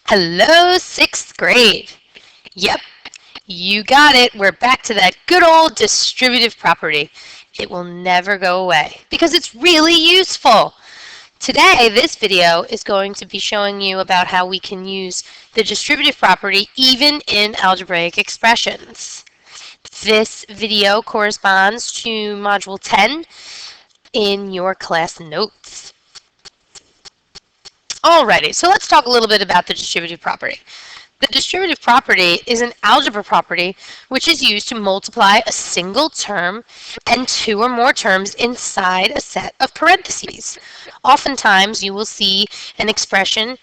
Hello, 6th grade. Yep, you got it. We're back to that good old distributive property. It will never go away because it's really useful. Today, this video is going to be showing you about how we can use the distributive property even in algebraic expressions. This video corresponds to Module 10 in your class notes. Alrighty, so let's talk a little bit about the distributive property. The distributive property is an algebra property which is used to multiply a single term and two or more terms inside a set of parentheses. Oftentimes you will see an expression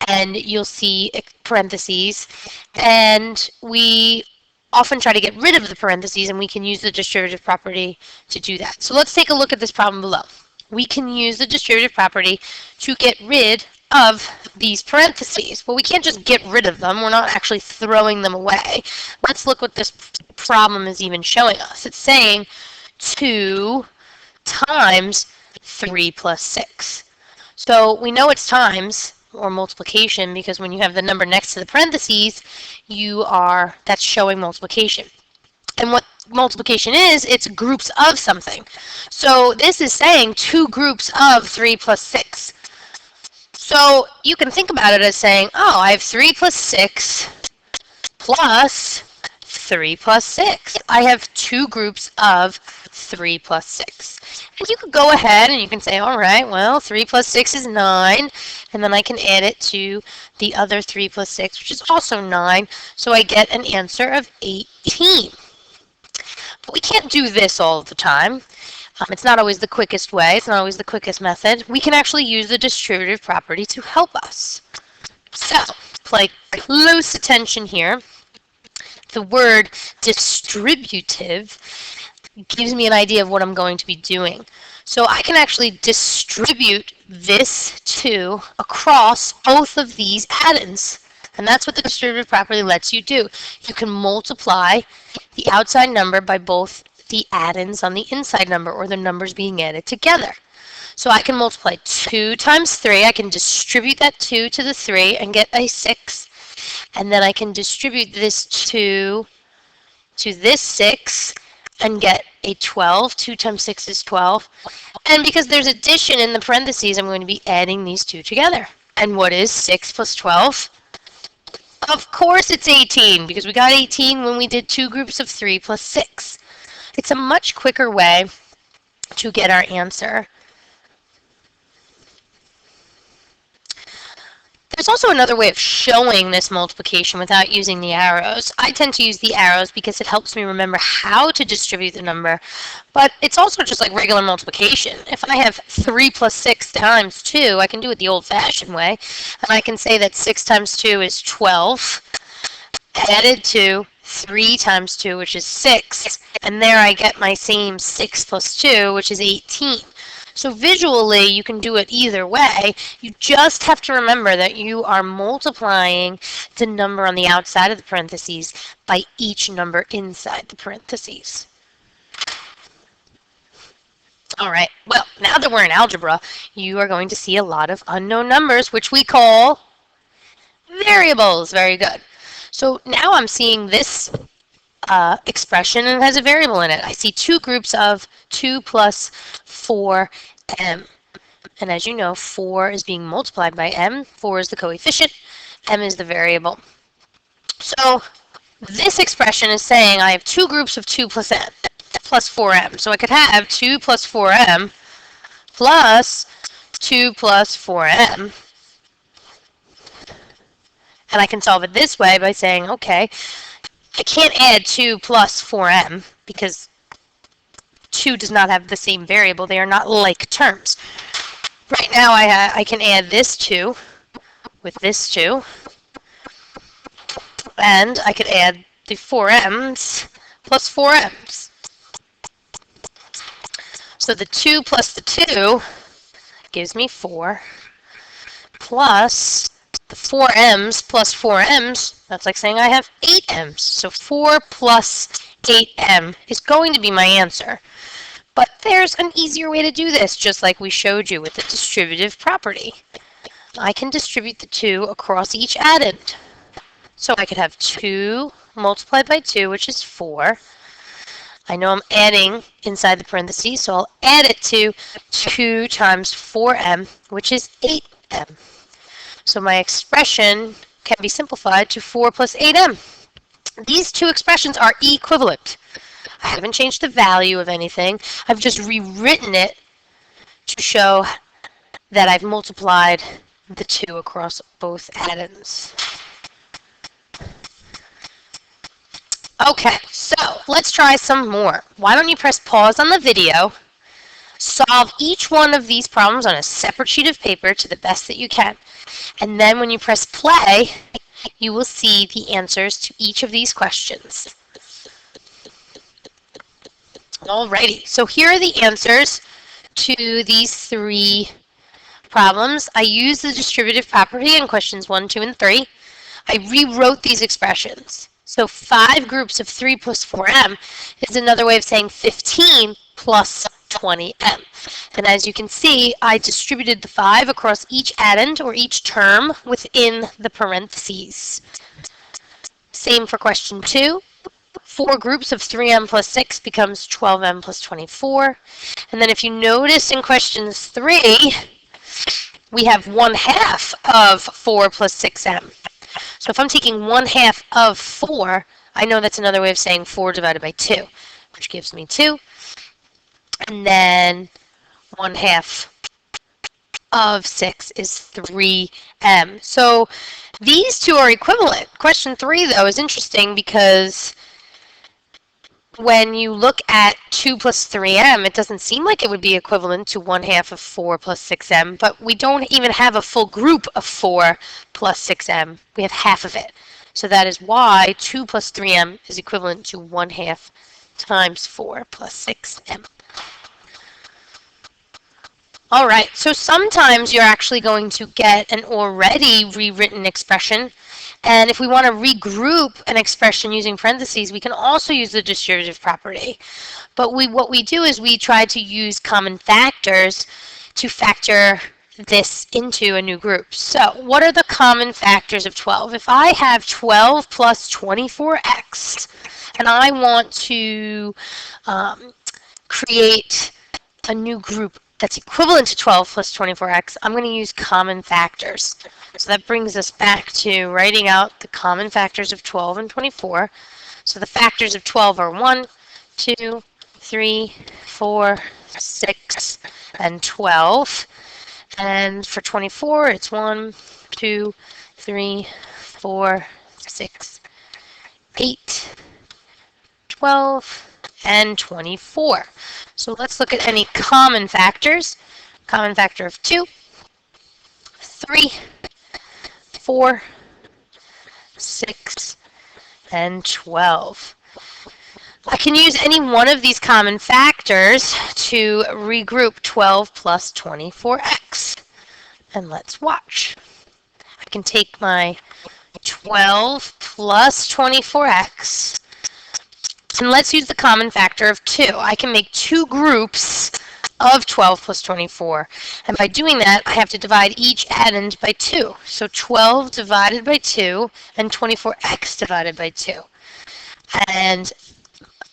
and you'll see parentheses, and we often try to get rid of the parentheses, and we can use the distributive property to do that. So let's take a look at this problem below. We can use the distributive property to get rid of these parentheses. But we can't just get rid of them. We're not actually throwing them away. Let's look what this problem is even showing us. It's saying 2 times 3 plus 6. So we know it's times or multiplication because when you have the number next to the parentheses, that's showing multiplication. And what multiplication is, it's groups of something. So this is saying two groups of 3 plus 6. So you can think about it as saying, oh, I have 3 plus 6 plus 3 plus 6. I have two groups of 3 plus 6. And you could go ahead and you can say, all right, well, 3 plus 6 is 9. And then I can add it to the other 3 plus 6, which is also 9. So I get an answer of 18. But we can't do this all the time. It's not always the quickest way. It's not always the quickest method. We can actually use the distributive property to help us. So, pay close attention here. The word distributive gives me an idea of what I'm going to be doing. So I can actually distribute this 2 across both of these addends. And that's what the distributive property lets you do. You can multiply the outside number by both the addends on the inside number, or the numbers being added together. So I can multiply 2 times 3. I can distribute that 2 to the 3 and get a 6. And then I can distribute this 2 to this 6 and get a 12. 2 times 6 is 12. And because there's addition in the parentheses, I'm going to be adding these two together. And what is 6 plus 12? Of course it's 18, because we got 18 when we did two groups of 3 plus 6. It's a much quicker way to get our answer. There's also another way of showing this multiplication without using the arrows. I tend to use the arrows because it helps me remember how to distribute the number, but it's also just like regular multiplication. If I have 3 plus 6 times 2, I can do it the old-fashioned way, and I can say that 6 times 2 is 12, added to 3 times 2, which is 6, and there I get my same 6 plus 2, which is 18. So visually, you can do it either way. You just have to remember that you are multiplying the number on the outside of the parentheses by each number inside the parentheses. All right, well, now that we're in algebra, you are going to see a lot of unknown numbers, which we call variables. Very good. So now I'm seeing this expression, and it has a variable in it. I see two groups of 2 plus 4m. And as you know, 4 is being multiplied by m. 4 is the coefficient. M is the variable. So this expression is saying I have two groups of 2 plus m plus 4m. So I could have 2 plus 4m plus 2 plus 4m. And I can solve it this way by saying, okay, I can't add 2 plus 4m because 2 does not have the same variable. They are not like terms. Right now I can add this 2 with this 2, and I could add the 4m's plus 4m's. So the 2 plus the 2 gives me 4, plus the 4m's plus 4m's, that's like saying I have 8m's. So 4 plus 8m is going to be my answer. But there's an easier way to do this, just like we showed you with the distributive property. I can distribute the 2 across each addend. So I could have 2 multiplied by 2, which is 4. I know I'm adding inside the parentheses, so I'll add it to 2 times 4m, which is 8m. So my expression can be simplified to 4 plus 8m. These two expressions are equivalent. I haven't changed the value of anything. I've just rewritten it to show that I've multiplied the 2 across both addends. Okay, so let's try some more. Why don't you press pause on the video, solve each one of these problems on a separate sheet of paper to the best that you can, and then when you press play, you will see the answers to each of these questions. Alrighty, so here are the answers to these 3 problems. I used the distributive property in questions 1, 2, and 3. I rewrote these expressions. So 5 groups of 3 plus 4m is another way of saying 15 plus 20m. And as you can see, I distributed the 5 across each addend or each term within the parentheses. Same for question 2. 4 groups of 3m plus 6 becomes 12m plus 24. And then if you notice in question 3, we have 1/2 of 4 plus 6m. So if I'm taking 1/2 of 4, I know that's another way of saying 4 divided by 2, which gives me 2. And then 1/2 of 6 is 3m. So these two are equivalent. Question 3, though, is interesting because when you look at 2 plus 3m, it doesn't seem like it would be equivalent to 1/2 of 4 plus 6m, but we don't even have a full group of 4 plus 6m. We have half of it. So that is why 2 plus 3m is equivalent to 1/2 times 4 plus 6m. All right, so sometimes you're actually going to get an already rewritten expression. And if we want to regroup an expression using parentheses, we can also use the distributive property. But what we do is we try to use common factors to factor this into a new group. So what are the common factors of 12? If I have 12 plus 24x, and I want to create a new group that's equivalent to 12 plus 24x, I'm going to use common factors. So that brings us back to writing out the common factors of 12 and 24. So the factors of 12 are 1, 2, 3, 4, 6, and 12. And for 24, it's 1, 2, 3, 4, 6, 8, 12, and 24. So let's look at any common factors. Common factor of 2, 3, 4, 6, and 12. I can use any one of these common factors to regroup 12 plus 24x. And let's watch. I can take my 12 plus 24x, and let's use the common factor of 2. I can make 2 groups of 12 plus 24. And by doing that, I have to divide each addend by 2. So 12 divided by 2 and 24x divided by 2. And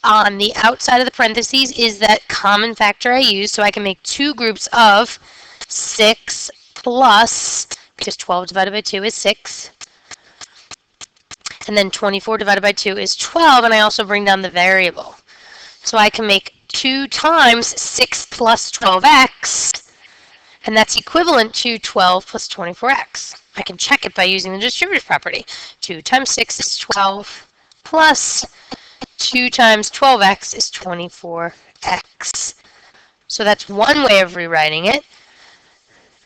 on the outside of the parentheses is that common factor I use, so I can make 2 groups of 6 plus, because 12 divided by 2 is 6. And then 24 divided by 2 is 12, and I also bring down the variable. So I can make 2 times 6 plus 12x, and that's equivalent to 12 plus 24x. I can check it by using the distributive property. 2 times 6 is 12, plus 2 times 12x is 24x. So that's one way of rewriting it.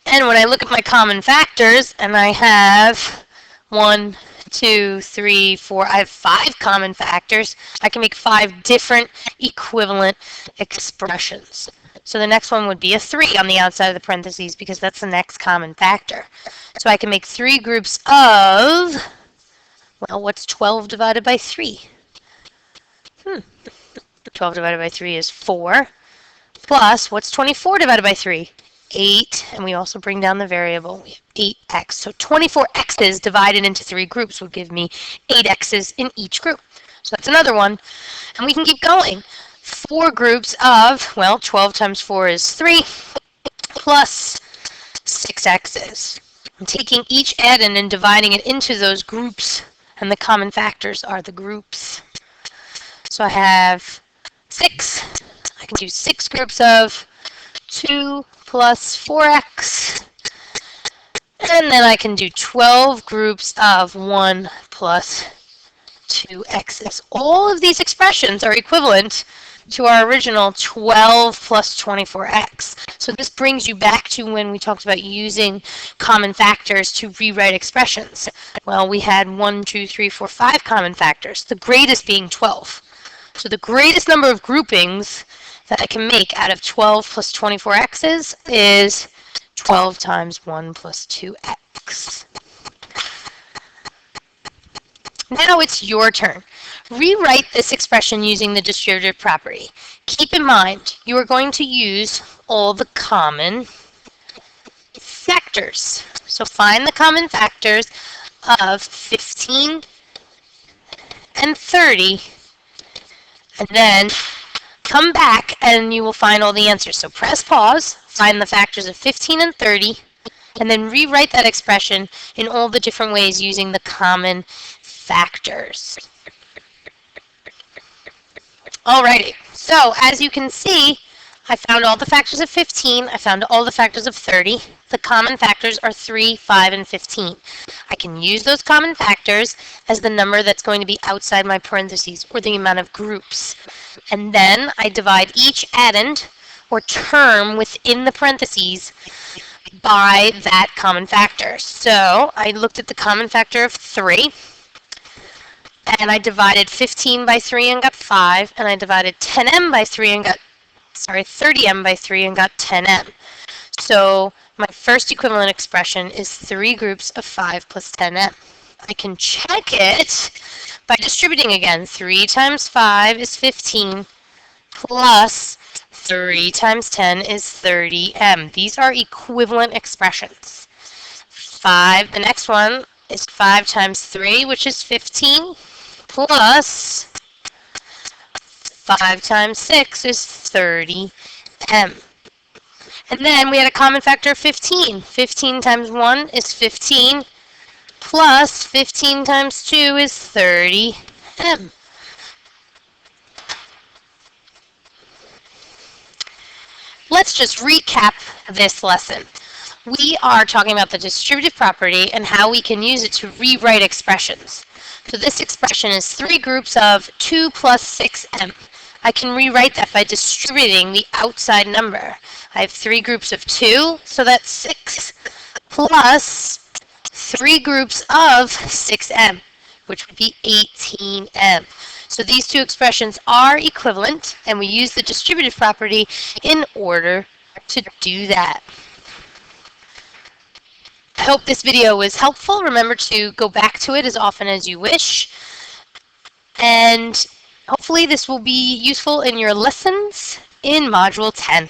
And when I look at my common factors, and I have 1, 2, 3, 4, I have 5 common factors, I can make 5 different equivalent expressions. So the next one would be a 3 on the outside of the parentheses because that's the next common factor. So I can make 3 groups of, well, what's 12 divided by 3? 12 divided by 3 is 4, plus, what's 24 divided by 3? 8, and we also bring down the variable. We have 8x. So 24 x's divided into 3 groups would give me 8 x's in each group. So that's another one. And we can keep going. 4 groups of, well, 12 times 4 is 3, plus 6 x's. I'm taking each addend and dividing it into those groups, and the common factors are the groups. So I have 6. I can do 6 groups of 2 plus 4x. And then I can do 12 groups of 1 plus 2x's. All of these expressions are equivalent to our original 12 plus 24x. So this brings you back to when we talked about using common factors to rewrite expressions. Well, we had 1, 2, 3, 4, 5 common factors, the greatest being 12. So the greatest number of groupings that I can make out of 12 plus 24x's is 12 times 1 plus 2x. Now it's your turn. Rewrite this expression using the distributive property. Keep in mind, you are going to use all the common factors. So find the common factors of 15 and 30, and then come back and you will find all the answers. So press pause, find the factors of 15 and 30, and then rewrite that expression in all the different ways using the common factors. Alrighty, so as you can see, I found all the factors of 15, I found all the factors of 30. The common factors are 3, 5, and 15. I can use those common factors as the number that's going to be outside my parentheses, or the amount of groups. And then I divide each addend, or term within the parentheses, by that common factor. So I looked at the common factor of 3, and I divided 15 by 3 and got 5, and I divided 10m by 3 and got, 30m by 3 and got 10m. So my first equivalent expression is 3 groups of 5 plus 10m. I can check it by distributing again. 3 times 5 is 15, plus 3 times 10 is 30m. These are equivalent expressions. The next one is 5 times 3, which is 15, plus 5 times 6 is 30m. And then we had a common factor of 15. 15 times 1 is 15, plus 15 times 2 is 30m. Let's just recap this lesson. We are talking about the distributive property and how we can use it to rewrite expressions. So this expression is 3 groups of 2 plus 6m. I can rewrite that by distributing the outside number. I have 3 groups of 2, so that's 6, plus 3 groups of 6m, which would be 18m. So these two expressions are equivalent, and we use the distributive property in order to do that. I hope this video was helpful. Remember to go back to it as often as you wish. And hopefully this will be useful in your lessons in Module 10.